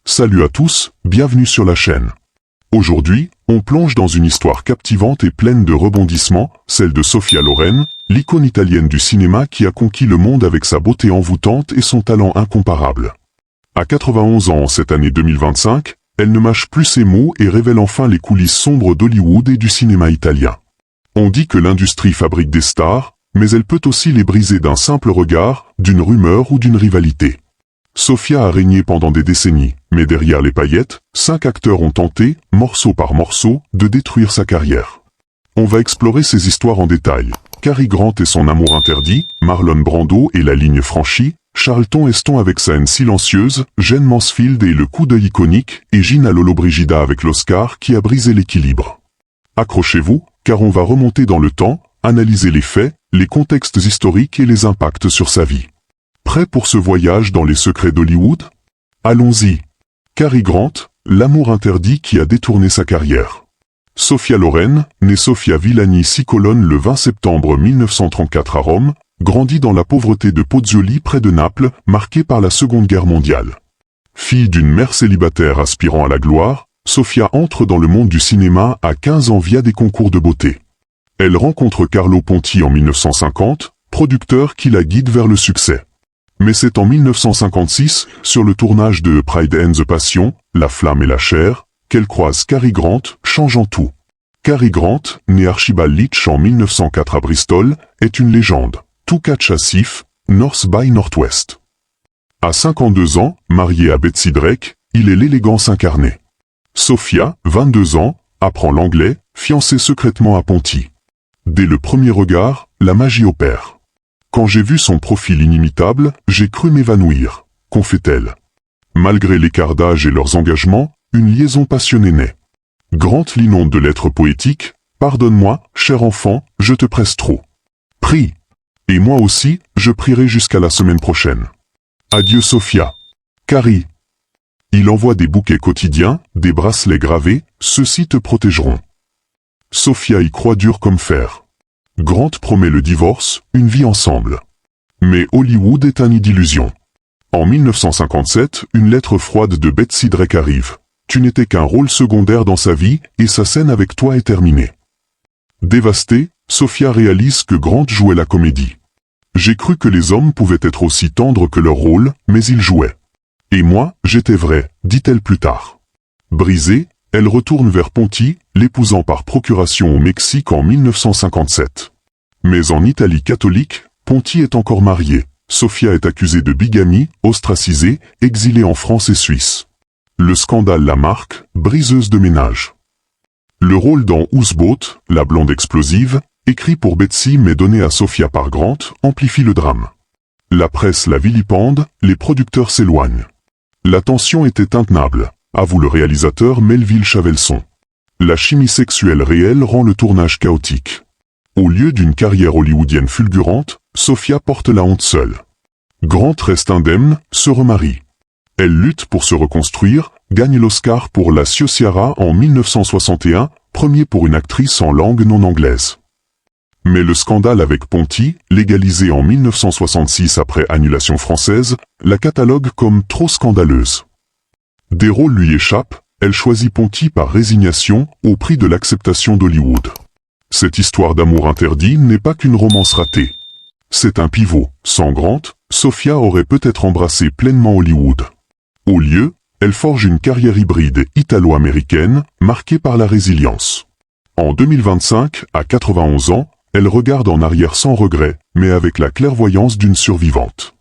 Salut à tous, bienvenue sur la chaîne. Aujourd'hui, on plonge dans une histoire captivante et pleine de rebondissements, celle de Sophia Loren, l'icône italienne du cinéma qui a conquis le monde avec sa beauté envoûtante et son talent incomparable. À 91 ans en cette année 2025, elle ne mâche plus ses mots et révèle enfin les coulisses sombres d'Hollywood et du cinéma italien. On dit que l'industrie fabrique des stars, mais elle peut aussi les briser d'un simple regard, d'une rumeur ou d'une rivalité. Sophia a régné pendant des décennies, mais derrière les paillettes, 5 acteurs ont tenté, morceau par morceau, de détruire sa carrière. On va explorer ces histoires en détail. Cary Grant et son amour interdit, Marlon Brando et la ligne franchie, Charlton Heston avec sa haine silencieuse, Jane Mansfield et le coup d'œil iconique, et Gina Lollobrigida avec l'Oscar qui a brisé l'équilibre. Accrochez-vous, car on va remonter dans le temps, analyser les faits, les contextes historiques et les impacts sur sa vie. Prêt pour ce voyage dans les secrets d'Hollywood? Allons-y. Cary Grant, l'amour interdit qui a détourné sa carrière. Sophia Loren, née Sofia Villani Cicolone le 20 septembre 1934 à Rome, grandit dans la pauvreté de Pozzuoli près de Naples, marquée par la Seconde Guerre mondiale. Fille d'une mère célibataire aspirant à la gloire, Sophia entre dans le monde du cinéma à 15 ans via des concours de beauté. Elle rencontre Carlo Ponti en 1950, producteur qui la guide vers le succès. Mais c'est en 1956, sur le tournage de Pride and the Passion, La Flamme et la Chair, qu'elle croise Cary Grant, changeant tout. Cary Grant, né Archibald Leach en 1904 à Bristol, est une légende. Tout catch à Sif, North by Northwest. À 52 ans, marié à Betsy Drake, il est l'élégance incarnée. Sophia, 22 ans, apprend l'anglais, fiancée secrètement à Ponti. Dès le premier regard, la magie opère. Quand j'ai vu son profil inimitable, j'ai cru m'évanouir, confie-t-elle. Malgré l'écart d'âge et leurs engagements, une liaison passionnée naît. Grant l'inonde de lettres poétiques, « Pardonne-moi, cher enfant, je te presse trop. Prie. Et moi aussi, je prierai jusqu'à la semaine prochaine. Adieu Sophia. Cary. » Il envoie des bouquets quotidiens, des bracelets gravés, ceux-ci te protégeront. Sophia y croit dur comme fer. Grant promet le divorce, une vie ensemble. Mais Hollywood est un nid d'illusions. En 1957, une lettre froide de Betsy Drake arrive. Tu n'étais qu'un rôle secondaire dans sa vie, et sa scène avec toi est terminée. Dévastée, Sophia réalise que Grant jouait la comédie. J'ai cru que les hommes pouvaient être aussi tendres que leur rôle, mais ils jouaient. Et moi, j'étais vrai, dit-elle plus tard. Brisée, elle retourne vers Ponti, l'épousant par procuration au Mexique en 1957. Mais en Italie catholique, Ponti est encore marié. Sophia est accusée de bigamie, ostracisée, exilée en France et Suisse. Le scandale la marque, briseuse de ménage. Le rôle dans Houseboat, la blonde explosive, écrit pour Betsy mais donné à Sophia par Grant, amplifie le drame. La presse la vilipende, les producteurs s'éloignent. La tension était intenable, avoue le réalisateur Melville Chavelson. La chimie sexuelle réelle rend le tournage chaotique. Au lieu d'une carrière hollywoodienne fulgurante, Sophia porte la honte seule. Grant reste indemne, se remarie. Elle lutte pour se reconstruire, gagne l'Oscar pour La Ciociara en 1961, premier pour une actrice en langue non anglaise. Mais le scandale avec Ponti, légalisé en 1966 après annulation française, la catalogue comme trop scandaleuse. Des rôles lui échappent, elle choisit Ponti par résignation, au prix de l'acceptation d'Hollywood. Cette histoire d'amour interdit n'est pas qu'une romance ratée. C'est un pivot. Sans Grant, Sophia aurait peut-être embrassé pleinement Hollywood. Au lieu, elle forge une carrière hybride italo-américaine, marquée par la résilience. En 2025, à 91 ans, elle regarde en arrière sans regret, mais avec la clairvoyance d'une survivante.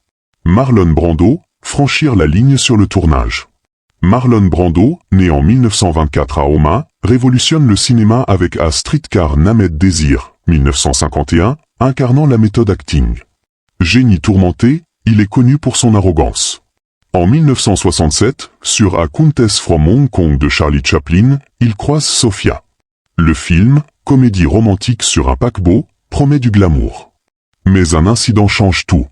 Marlon Brando, franchir la ligne sur le tournage. Marlon Brando, né en 1924 à Omaha, révolutionne le cinéma avec A Streetcar Named Desire, 1951, incarnant la méthode acting. Génie tourmenté, il est connu pour son arrogance. En 1967, sur A Countess from Hong Kong de Charlie Chaplin, il croise Sophia. Le film, comédie romantique sur un paquebot, promet du glamour. Mais un incident change tout.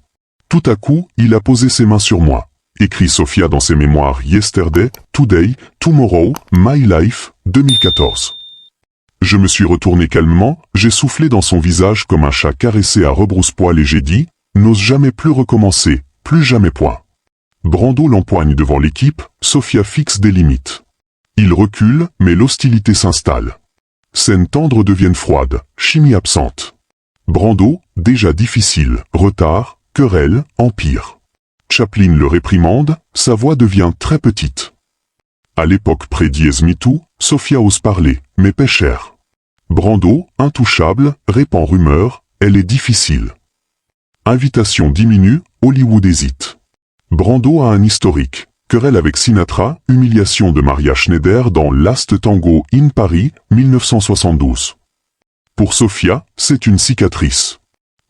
Tout à coup, il a posé ses mains sur moi. Écrit Sophia dans ses mémoires Yesterday, Today, Tomorrow, My Life, 2014. Je me suis retourné calmement, j'ai soufflé dans son visage comme un chat caressé à rebrousse-poil et j'ai dit, n'ose jamais plus recommencer, plus jamais point. Brando l'empoigne devant l'équipe, Sofia fixe des limites. Il recule, mais l'hostilité s'installe. Scènes tendres deviennent froides, chimie absente. Brando, déjà difficile, retard, querelle, empire. Chaplin le réprimande, sa voix devient très petite. À l'époque pré-dièse MeToo, Sofia ose parler, mais paie cher. Brando, intouchable, répand rumeur, elle est difficile. Invitation diminue, Hollywood hésite. Brando a un historique. Querelle avec Sinatra, humiliation de Maria Schneider dans Last Tango in Paris, 1972. Pour Sofia, c'est une cicatrice.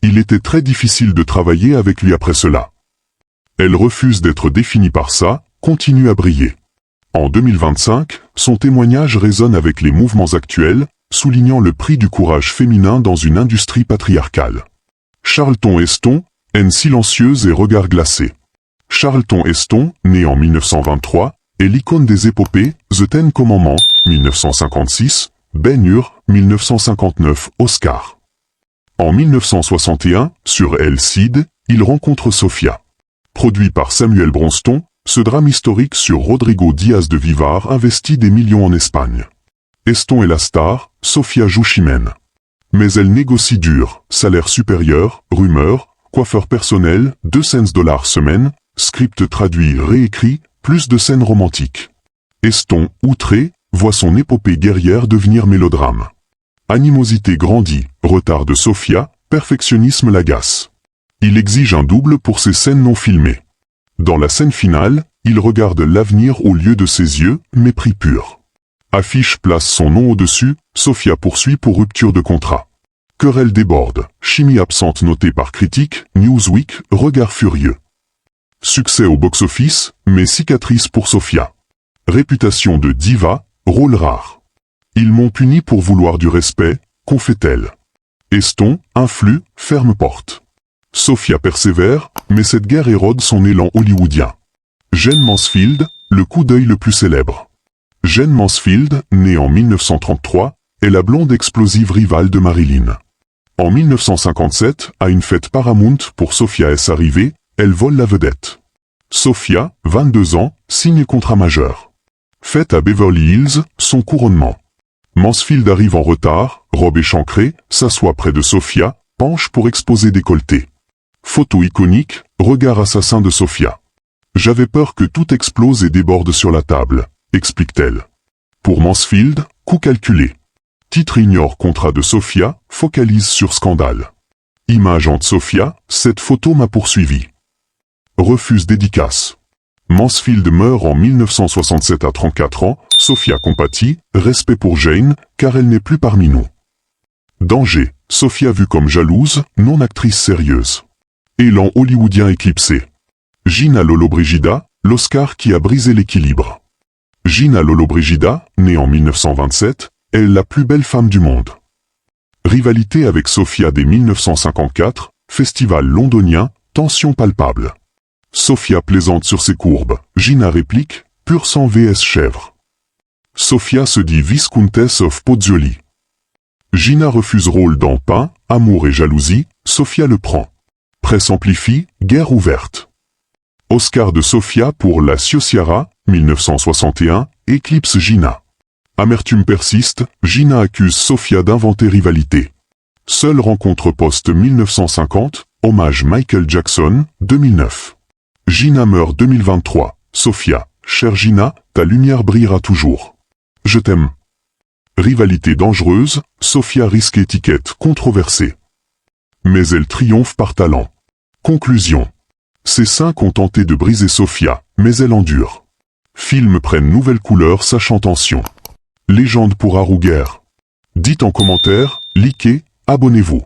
Il était très difficile de travailler avec lui après cela. Elle refuse d'être définie par ça, continue à briller. En 2025, son témoignage résonne avec les mouvements actuels, soulignant le prix du courage féminin dans une industrie patriarcale. Charlton Heston, haine silencieuse et regard glacé. Charlton Heston, né en 1923, est l'icône des épopées, The Ten Commandments, 1956, Ben-Hur, 1959, Oscar. En 1961, sur El Cid, il rencontre Sofia. Produit par Samuel Bronston, ce drame historique sur Rodrigo Diaz de Vivar investit des millions en Espagne. Heston est la star, Sofia joue Chimène. Mais elle négocie dur, salaire supérieur, rumeur, coiffeur personnel, 200 $ semaine, script traduit réécrit, plus de scènes romantiques. Heston, outré, voit son épopée guerrière devenir mélodrame. Animosité grandit, retard de Sofia, perfectionnisme l'agace. Il exige un double pour ses scènes non filmées. Dans la scène finale, il regarde l'avenir au lieu de ses yeux, mépris pur. Affiche place son nom au-dessus, Sofia poursuit pour rupture de contrat. Querelle déborde, chimie absente notée par critique, Newsweek, regard furieux. Succès au box-office, mais cicatrice pour Sofia. Réputation de diva, rôle rare. Ils m'ont puni pour vouloir du respect, confie-t-elle. Heston, influe, ferme porte. Sofia persévère, mais cette guerre érode son élan hollywoodien. Jane Mansfield, le coup d'œil le plus célèbre. Jane Mansfield, née en 1933, est la blonde explosive rivale de Marilyn. En 1957, à une fête Paramount pour Sofia est arrivée, elle vole la vedette. Sofia, 22 ans, signe contrat majeur. Fête à Beverly Hills, son couronnement. Mansfield arrive en retard, robe échancrée, s'assoit près de Sofia, penche pour exposer décolleté. Photo iconique, regard assassin de Sofia. J'avais peur que tout explose et déborde sur la table, explique-t-elle. Pour Mansfield, coup calculé. Titre ignore contrat de Sofia, focalise sur scandale. Image entre Sofia, cette photo m'a poursuivi. Refuse dédicace. Mansfield meurt en 1967 à 34 ans, Sofia compatit, respect pour Jane, car elle n'est plus parmi nous. Danger, Sofia vue comme jalouse, non actrice sérieuse. Élan hollywoodien éclipsé. Gina Lollobrigida, l'Oscar qui a brisé l'équilibre. Gina Lollobrigida, née en 1927, est la plus belle femme du monde. Rivalité avec Sofia dès 1954, festival londonien, tension palpable. Sofia plaisante sur ses courbes, Gina réplique, pur sang vs chèvre. Sofia se dit Viscountess of Pozzuoli. Gina refuse rôle dans Pain, Amour et jalousie, Sofia le prend. Presse amplifie, guerre ouverte. Oscar de Sofia pour La Ciociara, 1961, éclipse Gina. Amertume persiste, Gina accuse Sofia d'inventer rivalité. Seule rencontre post-1950, hommage Michael Jackson, 2009. Gina meurt 2023, Sofia, chère Gina, ta lumière brillera toujours. Je t'aime. Rivalité dangereuse, Sofia risque étiquette controversée. Mais elle triomphe par talent. Conclusion. Ces 5 ont tenté de briser Sofia, mais elle endure. Films prennent nouvelle couleur sachant tension. Légende pour Arouguer. Dites en commentaire, likez, abonnez-vous.